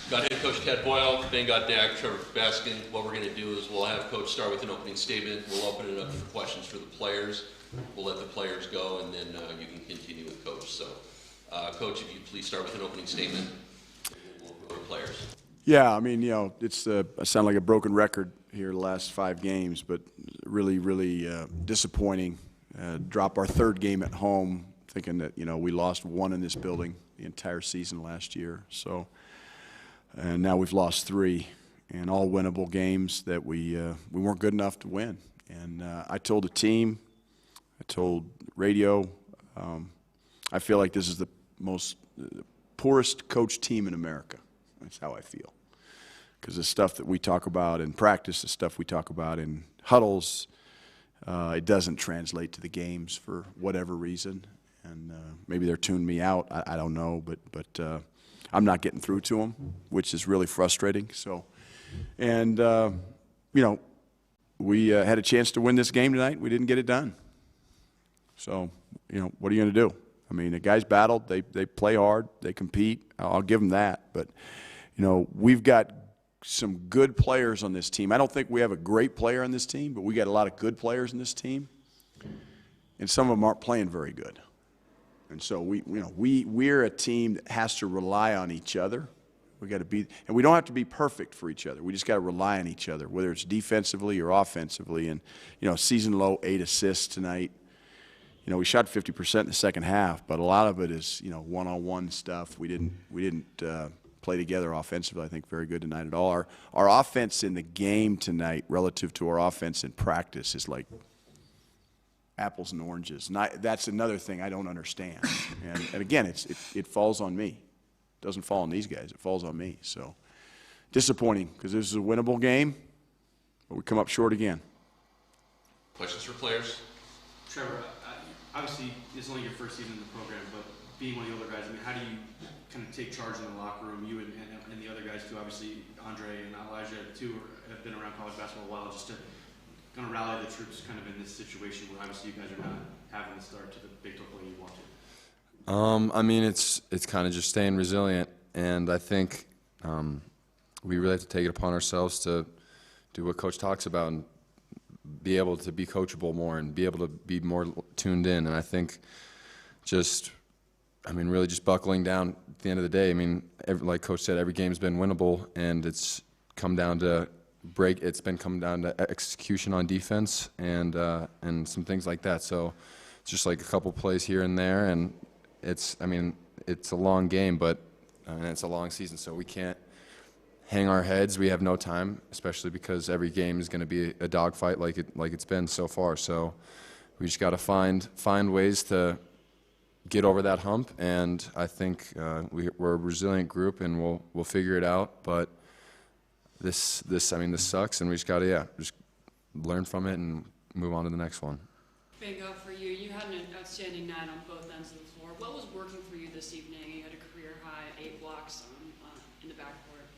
Got head coach Tad Boyle, Ben got Dak, Trevor Baskin. What we're going to do is we'll have coach start with an opening statement. We'll open it up for questions for the players. We'll let the players go, and then you can continue with coach. So, coach, if you please start with an opening statement, we'll go to players. Yeah, I mean, it's I sound like a broken record here the last 5 games, but really, really disappointing. Drop our 3rd game at home, thinking that we lost 1 in this building the entire season last year. So. And now we've lost 3, and all winnable games that we weren't good enough to win. And I told the team, I told radio, I feel like this is the poorest coach team in America. That's how I feel. Because the stuff that we talk about in practice, the stuff we talk about in huddles, it doesn't translate to the games for whatever reason. And maybe they're tuning me out. I don't know, but I'm not getting through to them, which is really frustrating. So, and we had a chance to win this game tonight. We didn't get it done. So, what are you going to do? I mean, the guys battled. They play hard. They compete. I'll give them that. But, we've got some good players on this team. I don't think we have a great player on this team, but we got a lot of good players in this team. And some of them aren't playing very good. And so we're a team that has to rely on each other. We got to be, and we don't have to be perfect for each other. We just got to rely on each other, whether it's defensively or offensively. And season low 8 assists tonight. We shot 50% in the second half, but a lot of it is one-on-one stuff. We didn't play together offensively. I think very good tonight at all. Our offense in the game tonight relative to our offense in practice is like apples and oranges. And that's another thing I don't understand. And again, it falls on me. It doesn't fall on these guys. It falls on me. So disappointing because this is a winnable game, but we come up short again. Questions for players? Trevor, obviously it's only your first season in the program, but being one of the older guys, I mean, how do you kind of take charge in the locker room? You and the other guys too, obviously Andre and Elijah too have been around college basketball a while, just to going to rally the troops kind of in this situation where obviously you guys are not having the start to the Big 12 play you want to? I mean, it's kind of just staying resilient, and I think we really have to take it upon ourselves to do what Coach talks about and be able to be coachable more and be able to be more tuned in. And I think really just buckling down at the end of the day. I mean, like Coach said, every game's been winnable, and it's come down to execution on defense and some things like that. So it's just like a couple plays here and there, and it's a long game, but it's a long season, so we can't hang our heads. We have no time, especially because every game is going to be a dogfight like it's been so far. So we just got to find ways to get over that hump, and I think we're a resilient group, and we'll figure it out. But this sucks, and we just got to just learn from it and move on to the next one. Bingo for you. You had an outstanding night on both ends of the floor. What was working for you this evening? You had a career high 8 blocks in the backcourt.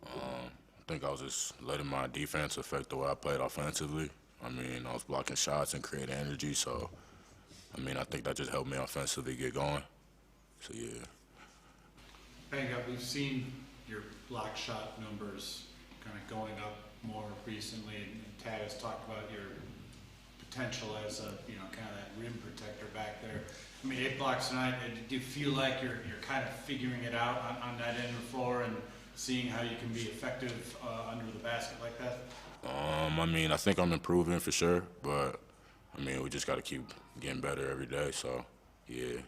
I think I was just letting my defense affect the way I played offensively. I was blocking shots and creating energy, so I think that just helped me offensively get going. So yeah. Bang up. We've seen your block shot numbers kind of going up more recently, and Tad has talked about your potential as a kind of that rim protector back there. 8 blocks tonight. Do you feel like you're kind of figuring it out on that end of the floor and seeing how you can be effective under the basket like that? I think I'm improving for sure, but we just got to keep getting better every day. So yeah,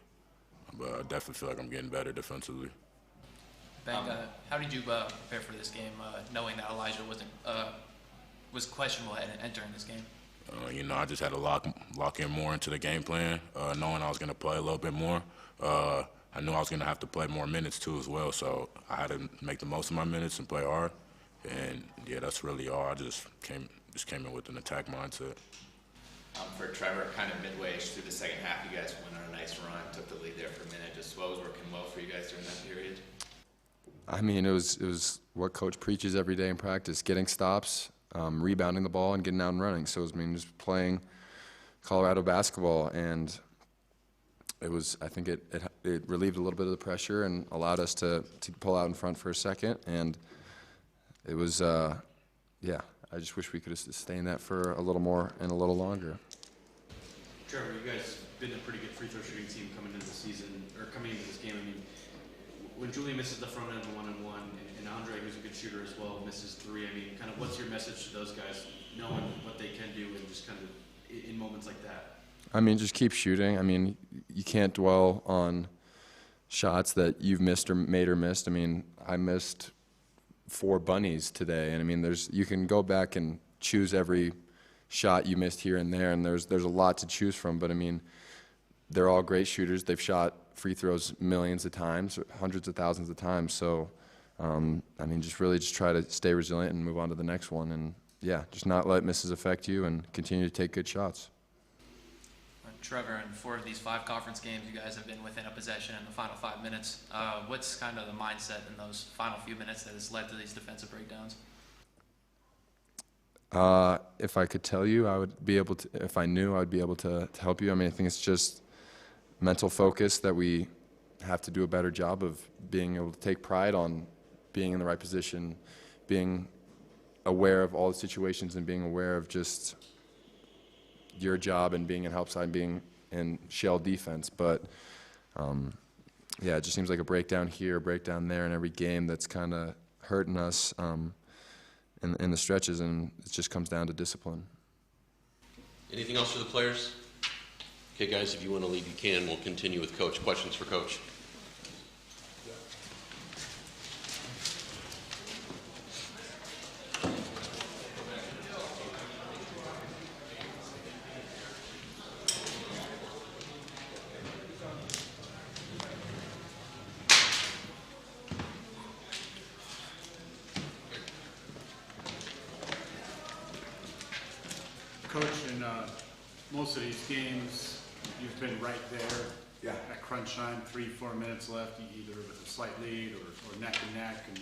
but I definitely feel like I'm getting better defensively. Bang, how did you prepare for this game, knowing that Elijah was questionable entering this game? I just had to lock in more into the game plan, knowing I was going to play a little bit more. I knew I was going to have to play more minutes too as well, so I had to make the most of my minutes and play hard. And yeah, that's really all. I just came in with an attack mindset. For Trevor, kind of midway through the second half, you guys went on a nice run, took the lead there for a minute. Just what was working well for you guys during that period? It was what Coach preaches every day in practice: getting stops, rebounding the ball, and getting out and running. So just playing Colorado basketball, and I think it relieved a little bit of the pressure and allowed us to pull out in front for a second. And it was, yeah, I just wish we could have sustained that for a little more and a little longer. Trevor, you guys have been a pretty good free throw shooting team coming into the season, or coming into this game. I mean, when Julian misses the front end one-on-one, and Andre, who's a good shooter as well, misses three, I mean, kind of what's your message to those guys, knowing what they can do and just kind of in moments like that? I mean, just keep shooting. I mean, you can't dwell on shots that you've missed or made or missed. I mean, I missed 4 bunnies today, and I mean, you can go back and choose every shot you missed here and there, and there's a lot to choose from. But I mean, they're all great shooters. They've shot free throws millions of times, hundreds of thousands of times. So, I mean, just try to stay resilient and move on to the next one, and yeah, just not let misses affect you and continue to take good shots. Trevor, in 4 of these 5 conference games, you guys have been within a possession in the final 5 minutes. What's kind of the mindset in those final few minutes that has led to these defensive breakdowns? If I could tell you, I would be able to. If I knew, I would be able to help you. I mean, I think it's just mental focus that we have to do a better job of being able to take pride on being in the right position, being aware of all the situations, and being aware of just your job and being in help side and being in shell defense. But yeah, it just seems like a breakdown here, a breakdown there in every game that's kind of hurting us in the stretches, and it just comes down to discipline. Anything else for the players? Okay, guys, if you want to leave, you can. We'll continue with Coach. Questions for Coach? Coach, in most of these games, you've been right there at crunch time, 3-4 minutes left, either with a slight lead or neck and neck, and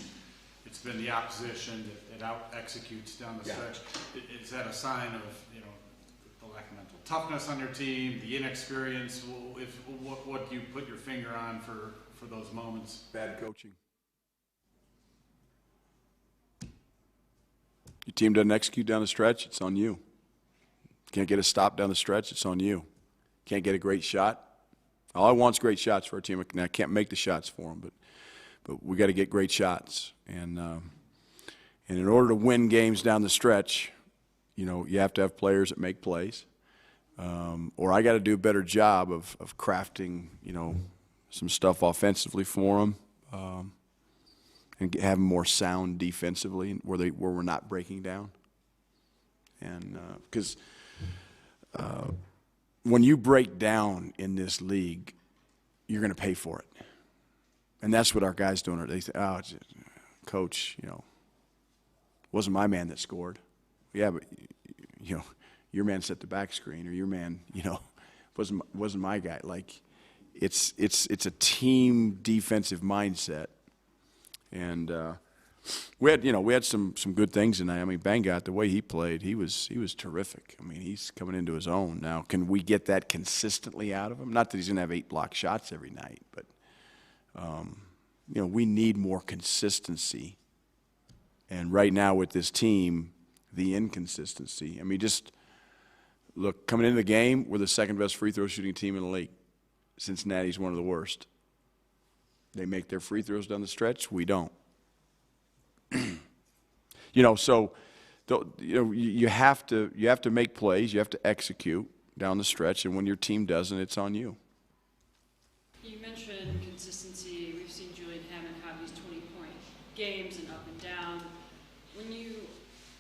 it's been the opposition that out-executes down the stretch. Is that a sign of, the lack of mental toughness on your team, the inexperience? What do you put your finger on for those moments? Bad coaching. Your team doesn't execute down the stretch, it's on you. Can't get a stop down the stretch, it's on you. Can't get a great shot. All I want is great shots for our team. Now, I can't make the shots for them, but we got to get great shots. And in order to win games down the stretch, you have to have players that make plays. Or I got to do a better job of crafting, some stuff offensively for them, and have them more sound defensively where we're not breaking down. And because when you break down in this league, you're going to pay for it. And that's what our guys doing. They say, "Oh, Coach, wasn't my man that scored." Yeah, but your man set the back screen, or your man, wasn't my guy. Like, it's a team defensive mindset, and we had some good things tonight. I mean, Bangat, the way he played, he was terrific. I mean, he's coming into his own now. Can we get that consistently out of him? Not that he's going to have 8 block shots every night, but we need more consistency. And right now with this team, the inconsistency. I mean, just look, coming into the game, we're the second best free throw shooting team in the league. Cincinnati's one of the worst. They make their free throws down the stretch. We don't. So you have to make plays. You have to execute down the stretch, and when your team doesn't, it's on you. You mentioned consistency. We've seen Julian Hammond have these 20-point games and up and down. When you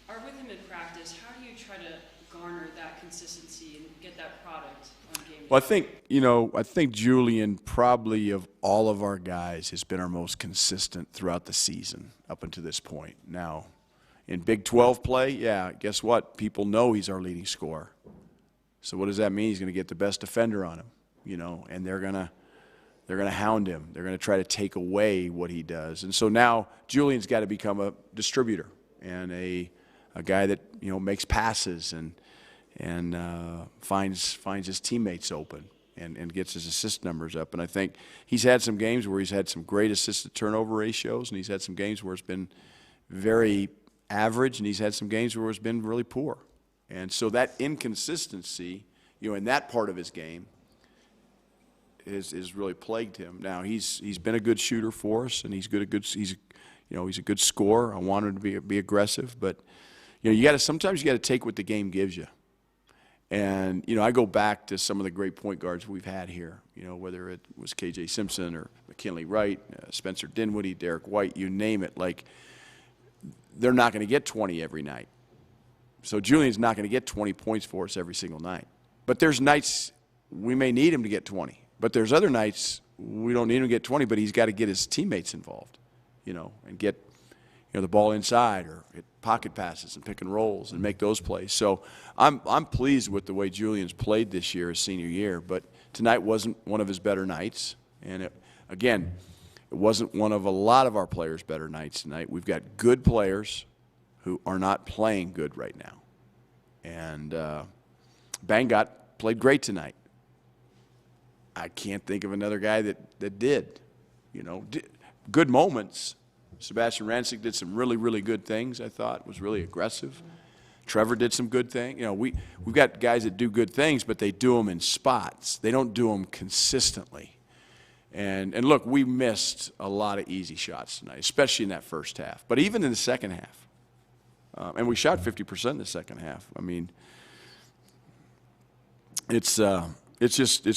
are with him in practice, how do you try to garner that consistency and get that product on game day? Well, I think Julian, probably of all of our guys, has been our most consistent throughout the season up until this point. Now, in Big 12 play, guess what? People know he's our leading scorer. So what does that mean? He's going to get the best defender on him, and they're going to hound him. They're going to try to take away what he does. And so now Julian's got to become a distributor and a guy that makes passes and finds his teammates open. and gets his assist numbers up. And I think he's had some games where he's had some great assist-to-turnover ratios, and he's had some games where it's been very average, and he's had some games where it's been really poor. And so that inconsistency, in that part of his game is really plagued him. Now he's been a good shooter for us, and he's a good scorer. I want him to be aggressive, but sometimes you got to take what the game gives you. And I go back to some of the great point guards we've had here. Whether it was KJ Simpson or McKinley Wright, Spencer Dinwiddie, Derek White, you name it. Like, they're not going to get 20 every night. So Julian's not going to get 20 points for us every single night. But there's nights we may need him to get 20. But there's other nights we don't need him to get 20, but he's got to get his teammates involved, and get the ball inside or hit pocket passes and pick and rolls and make those plays. So I'm pleased with the way Julian's played this year, his senior year. But tonight wasn't one of his better nights. And it wasn't one of a lot of our players' better nights tonight. We've got good players who are not playing good right now. And Bangot played great tonight. I can't think of another guy that did. Good moments. Sebastian Rancic did some really, really good things, I thought, was really aggressive. Trevor did some good things. We've got guys that do good things, but they do them in spots. They don't do them consistently. And look, we missed a lot of easy shots tonight, especially in that first half. But even in the second half. And we shot 50% in the second half. I mean, it's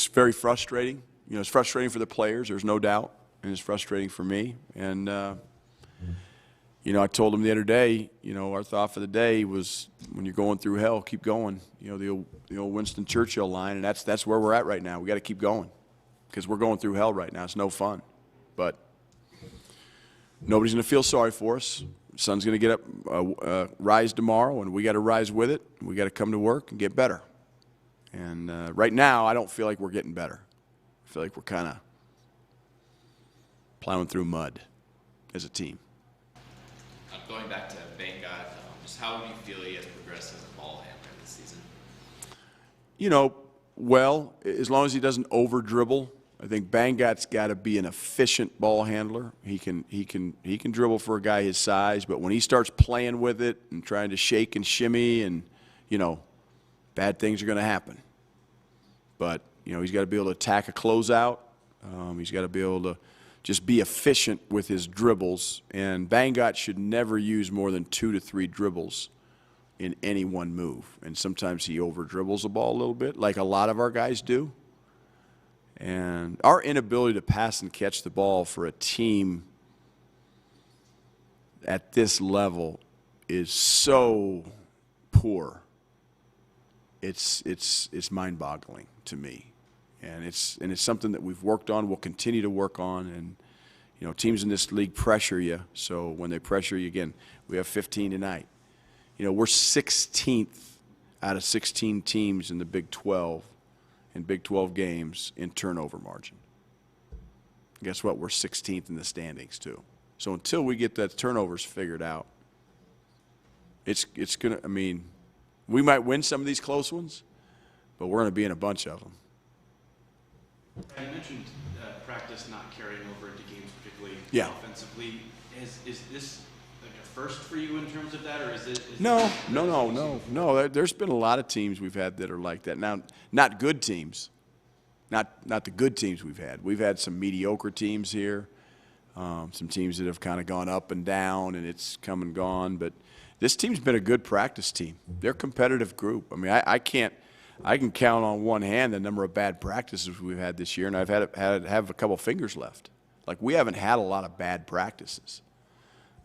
very frustrating. It's frustrating for the players, there's no doubt. And it's frustrating for me. And, I told them the other day, our thought for the day was, when you're going through hell, keep going. The old Winston Churchill line, and that's where we're at right now. We got to keep going because we're going through hell right now. It's no fun. But nobody's going to feel sorry for us. The sun's going to get up, rise tomorrow, and we got to rise with it. We got to come to work and get better. And right now, I don't feel like we're getting better. I feel like we're kind of plowing through mud as a team. Going back to Bangot, just how do you feel he has progressed as a ball handler this season? Well, as long as he doesn't over dribble, I think Bangot's got to be an efficient ball handler. He can dribble for a guy his size, but when he starts playing with it and trying to shake and shimmy, and bad things are going to happen. But he's got to be able to attack a closeout. He's got to be able to just be efficient with his dribbles, and Bangot should never use more than 2 to 3 dribbles in any one move. And sometimes he over dribbles the ball a little bit, like a lot of our guys do. And our inability to pass and catch the ball for a team at this level is so poor. It's mind-boggling to me. And it's something that we've worked on, we'll continue to work on. And, teams in this league pressure you. So when they pressure you, again, we have 15 tonight. We're 16th out of 16 teams in the Big 12, in Big 12 games in turnover margin. Guess what? We're 16th in the standings, too. So until we get that turnovers figured out, it's going to, we might win some of these close ones, but we're going to be in a bunch of them. You mentioned practice not carrying over into games, particularly offensively. Is this like a first for you in terms of that, or is it? No. There's been a lot of teams we've had that are like that. Now, not good teams, not the good teams we've had. We've had some mediocre teams here, some teams that have kind of gone up and down, and it's come and gone. But this team's been a good practice team. They're a competitive group. I can count on one hand the number of bad practices we've had this year, and I've have a couple fingers left. Like, we haven't had a lot of bad practices.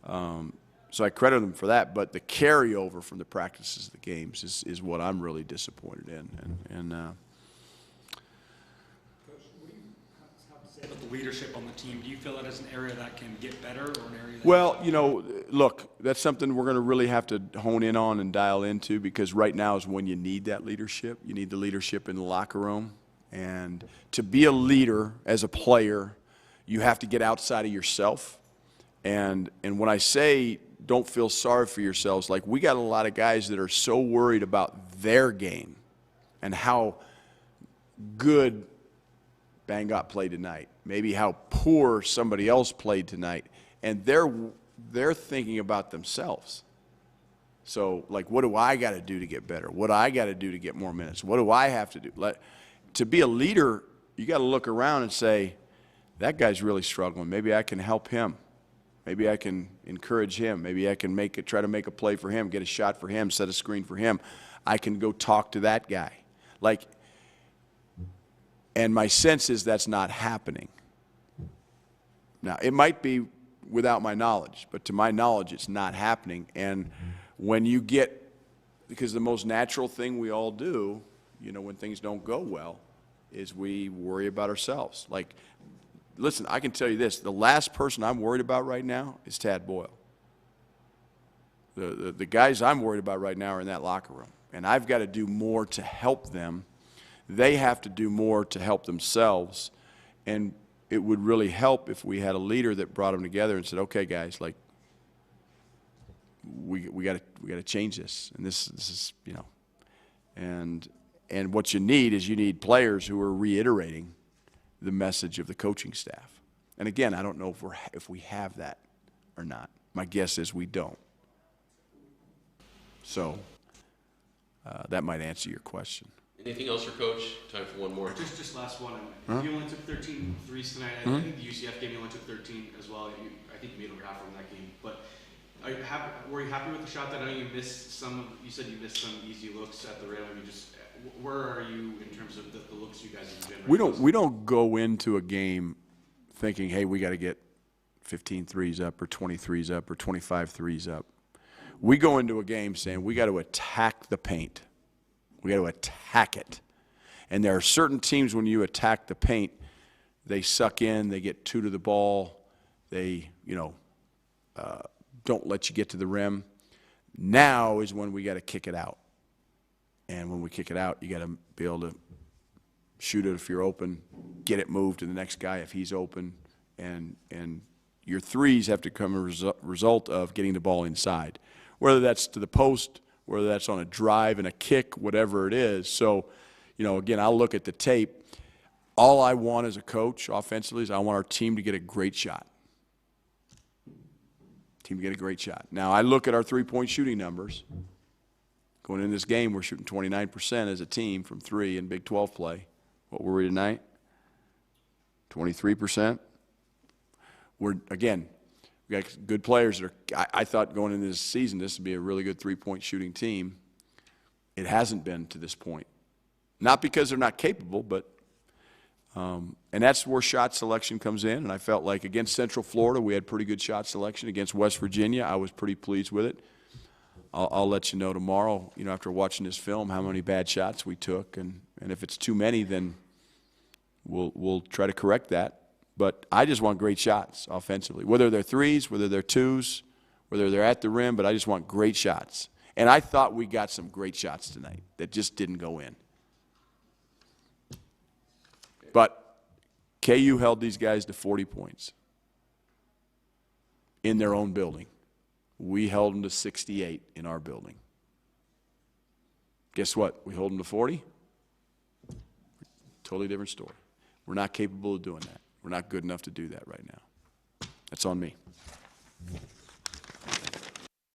So I credit them for that, but the carryover from the practices of the games is what I'm really disappointed in. And Coach, what do you have to say about the leadership on the team? Do you feel that is an area that can get better, or an area that... Well, look, that's something we're going to really have to hone in on and dial into, because right now is when you need that leadership. You need the leadership in the locker room. And to be a leader as a player, you have to get outside of yourself. And when I say don't feel sorry for yourselves, like, we got a lot of guys that are so worried about their game and how good Bangott played tonight, maybe how poor somebody else played tonight, and they're thinking about themselves. So, like, what do I got to do to get better? What do I got to do to get more minutes? What do I have to do? To be a leader, you got to look around and say, that guy's really struggling. Maybe I can help him. Maybe I can encourage him. Maybe I can try to make a play for him, get a shot for him, set a screen for him. I can go talk to that guy. Like, and my sense is that's not happening. Now, it might be without my knowledge, but to my knowledge, it's not happening. And when you get, because the most natural thing we all do, you know, when things don't go well, is we worry about ourselves. Like, listen, I can tell you this, the last person I'm worried about right now is Tad Boyle. The guys I'm worried about right now are in that locker room, and I've got to do more to help them. They have to do more to help themselves, and it would really help if we had a leader that brought them together and said, okay, guys, like, we got to change this, and this is, you know, and what you need players who are reiterating the message of the coaching staff. And again, I don't know if we have that or not. My guess is we don't. So that might answer your question. Anything else for Coach? Time for one more. Just last one. You only took 13 threes tonight. I think the UCF game you only took 13 as well. I think you made over half from that game. But were you happy with the shot? That I know you missed some. You said you missed some easy looks at the rim. I mean, just where are you in terms of the looks you guys have generated? We don't go into a game thinking, hey, we got to get 15 threes up or 20 threes up or 25 threes up. We go into a game saying we got to attack the paint. We got to attack it. And there are certain teams when you attack the paint, they suck in, they get two to the ball, they, you know, don't let you get to the rim. Now is when we got to kick it out. And when we kick it out, you got to be able to shoot it if you're open, get it moved to the next guy if he's open, and your threes have to come as a result of getting the ball inside, whether that's to the post, whether that's on a drive and a kick, whatever it is. So, you know, again, I'll look at the tape. All I want as a coach offensively is I want our team to get a great shot. Team to get a great shot. Now, I look at our three-point shooting numbers. Going into this game, we're shooting 29% as a team from three in Big 12 play. What were we tonight? 23%. We got good players that are, I thought going into this season, this would be a really good three-point shooting team. It hasn't been to this point. Not because they're not capable, but, and that's where shot selection comes in. And I felt like against Central Florida, we had pretty good shot selection. Against West Virginia, I was pretty pleased with it. I'll let you know tomorrow, you know, after watching this film, how many bad shots we took. And if it's too many, then we'll try to correct that. But I just want great shots offensively, whether they're threes, whether they're twos, whether they're at the rim, but I just want great shots. And I thought we got some great shots tonight that just didn't go in. But KU held these guys to 40 points in their own building. We held them to 68 in our building. Guess what? We hold them to 40? Totally different story. We're not capable of doing that. We're not good enough to do that right now. That's on me.